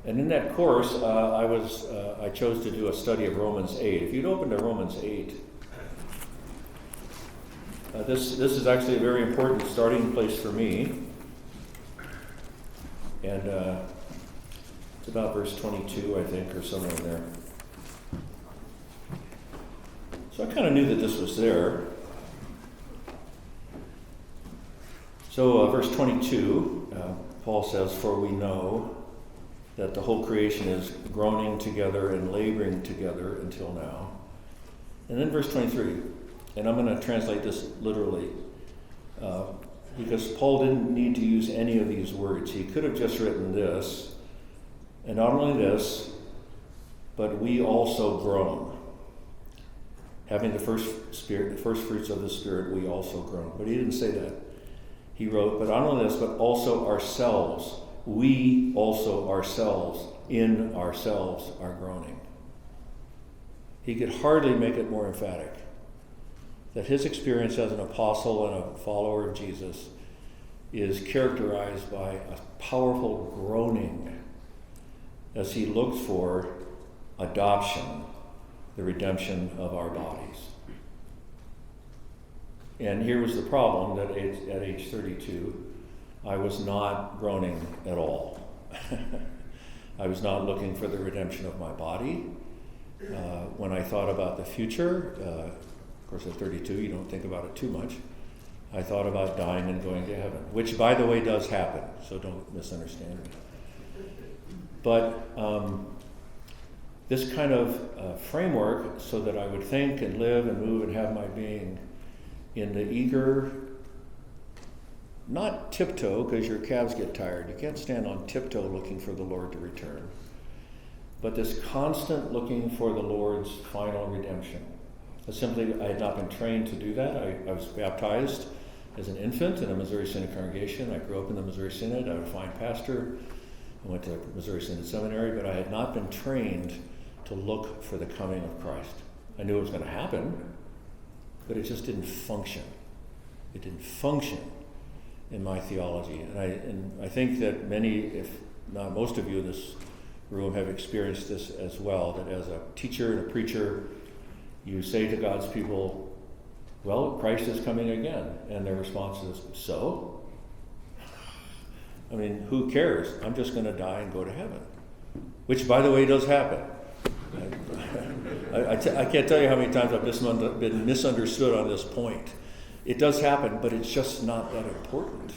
And in that course, I chose to do a study of Romans 8. If you'd open to Romans 8, this is actually a very important starting place for me. And it's about verse 22, I think, or somewhere in there. So I kind of knew that this was there. So verse 22, Paul says, "For we know that the whole creation is groaning together and laboring together until now." And then verse 23, and I'm going to translate this literally, because Paul didn't need to use any of these words. He could have just written this, and not only this, but we also groan. Having the first fruits of the Spirit, we also groan. But he didn't say that. He wrote, but not only this, but also ourselves. We also ourselves, in ourselves, are groaning. He could hardly make it more emphatic that his experience as an apostle and a follower of Jesus is characterized by a powerful groaning as he looks for adoption, the redemption of our bodies. And here was the problem, that at age 32, I was not groaning at all. I was not looking for the redemption of my body. When I thought about the future, of course at 32 you don't think about it too much, I thought about dying and going to heaven, which by the way does happen, so don't misunderstand me. But this kind of framework so that I would think and live and move and have my being in the eager, not tiptoe, because your calves get tired. You can't stand on tiptoe looking for the Lord to return. But this constant looking for the Lord's final redemption. Simply, I had not been trained to do that. I was baptized as an infant in a Missouri Synod congregation. I grew up in the Missouri Synod. I was a fine pastor. I went to Missouri Synod Seminary, but I had not been trained to look for the coming of Christ. I knew it was going to happen, but it just didn't function. It didn't function in my theology. And I think that many, if not most of you in this room have experienced this as well, that as a teacher and a preacher, you say to God's people, well, Christ is coming again. And their response is, so? I mean, who cares? I'm just going to die and go to heaven. Which, by the way, does happen. I can't tell you how many times I've been misunderstood on this point. It does happen, but it's just not that important.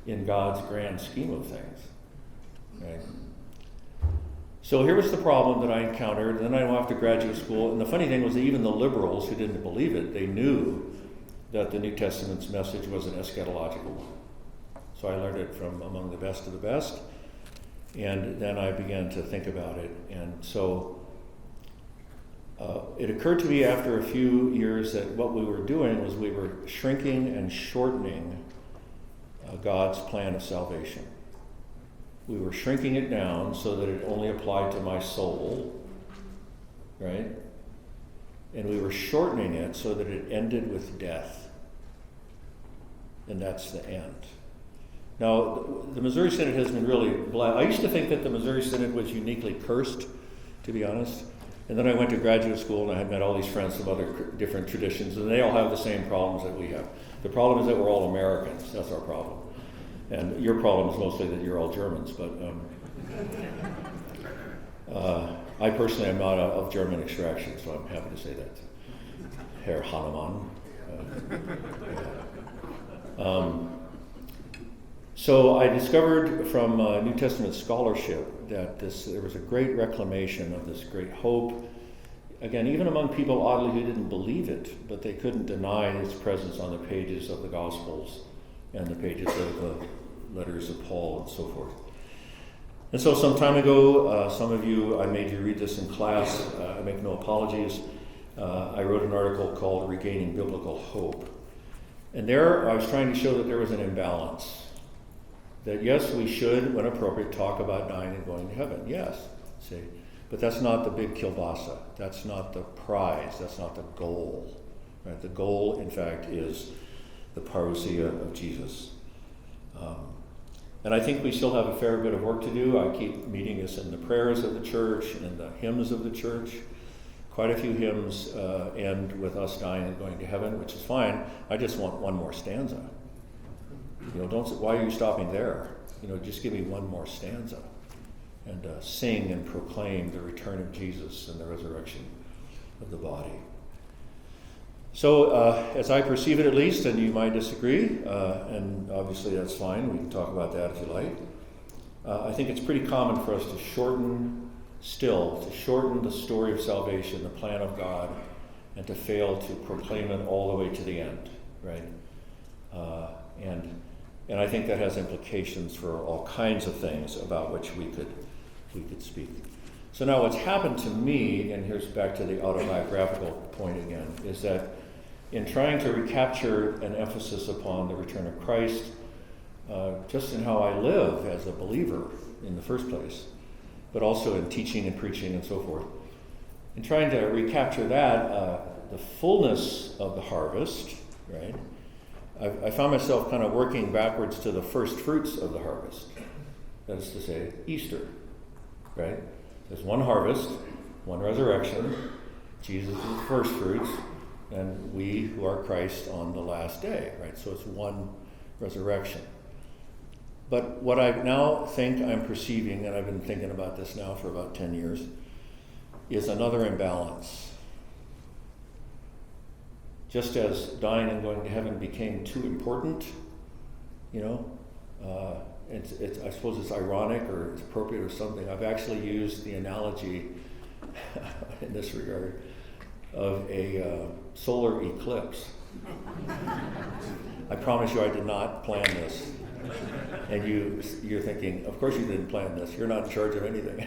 In God's grand scheme of things. Right? So here was the problem that I encountered. Then I went off to graduate school, and the funny thing was that even the liberals who didn't believe it, they knew that the New Testament's message was an eschatological one. So I learned it from among the best of the best, and then I began to think about it. And so it occurred to me after a few years that what we were doing was we were shrinking and shortening God's plan of salvation. We were shrinking it down so that it only applied to my soul, right? And we were shortening it so that it ended with death. And that's the end. Now, the Missouri Synod has been really blessed. I used to think that the Missouri Synod was uniquely cursed, to be honest. And then I went to graduate school and I had met all these friends from other different traditions, and they all have the same problems that we have. The problem is that we're all Americans. That's our problem. And your problem is mostly that you're all Germans, but I personally am not of German extraction, so I'm happy to say that. Herr Hahnemann. So I discovered from New Testament scholarship that there was a great reclamation of this great hope. Again, even among people, oddly, who didn't believe it, but they couldn't deny its presence on the pages of the Gospels and the pages of the letters of Paul and so forth. And so some time ago, some of you, I made you read this in class. I make no apologies. I wrote an article called Regaining Biblical Hope. And there I was trying to show that there was an imbalance. That yes, we should, when appropriate, talk about dying and going to heaven. Yes, see. But that's not the big kielbasa. That's not the prize. That's not the goal. Right? The goal, in fact, is the parousia of Jesus. And I think we still have a fair bit of work to do. I keep meeting this in the prayers of the church and the hymns of the church. Quite a few hymns end with us dying and going to heaven, which is fine. I just want one more stanza. Why are you stopping there? Just give me one more stanza. And sing and proclaim the return of Jesus and the resurrection of the body. So, as I perceive it at least, and you might disagree, and obviously that's fine, we can talk about that if you like, I think it's pretty common for us to shorten the story of salvation, the plan of God, and to fail to proclaim it all the way to the end, right? And I think that has implications for all kinds of things about which we could speak. So now what's happened to me, and here's back to the autobiographical point again, is that in trying to recapture an emphasis upon the return of Christ, just in how I live as a believer in the first place, but also in teaching and preaching and so forth, in trying to recapture that, the fullness of the harvest, right? I found myself kind of working backwards to the first fruits of the harvest. That is to say, Easter, right? There's one harvest, one resurrection. Jesus is the first fruits, and we who are Christ on the last day, right? So it's one resurrection. But what I now think I'm perceiving, and I've been thinking about this now for about 10 years, is another imbalance. Just as dying and going to heaven became too important, I suppose it's ironic or it's appropriate or something. I've actually used the analogy in this regard of a solar eclipse. I promise you I did not plan this. And you're thinking, of course you didn't plan this. You're not in charge of anything,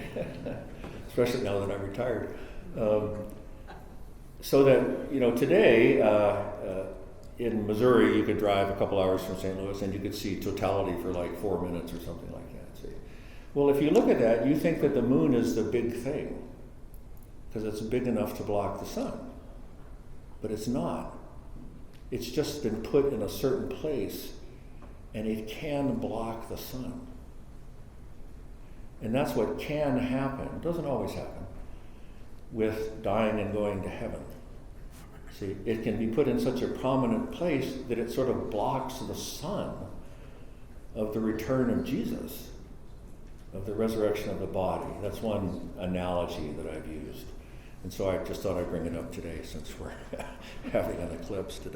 especially now that I'm retired. So that, today in Missouri, you could drive a couple hours from St. Louis and you could see totality for like 4 minutes or something like that. See? Well, if you look at that, you think that the moon is the big thing because it's big enough to block the sun. But it's not. It's just been put in a certain place and it can block the sun. And that's what can happen. It doesn't always happen with dying and going to heaven. See, it can be put in such a prominent place that it sort of blocks the sun of the return of Jesus, of the resurrection of the body. That's one analogy that I've used. And so I just thought I'd bring it up today since we're having an eclipse today.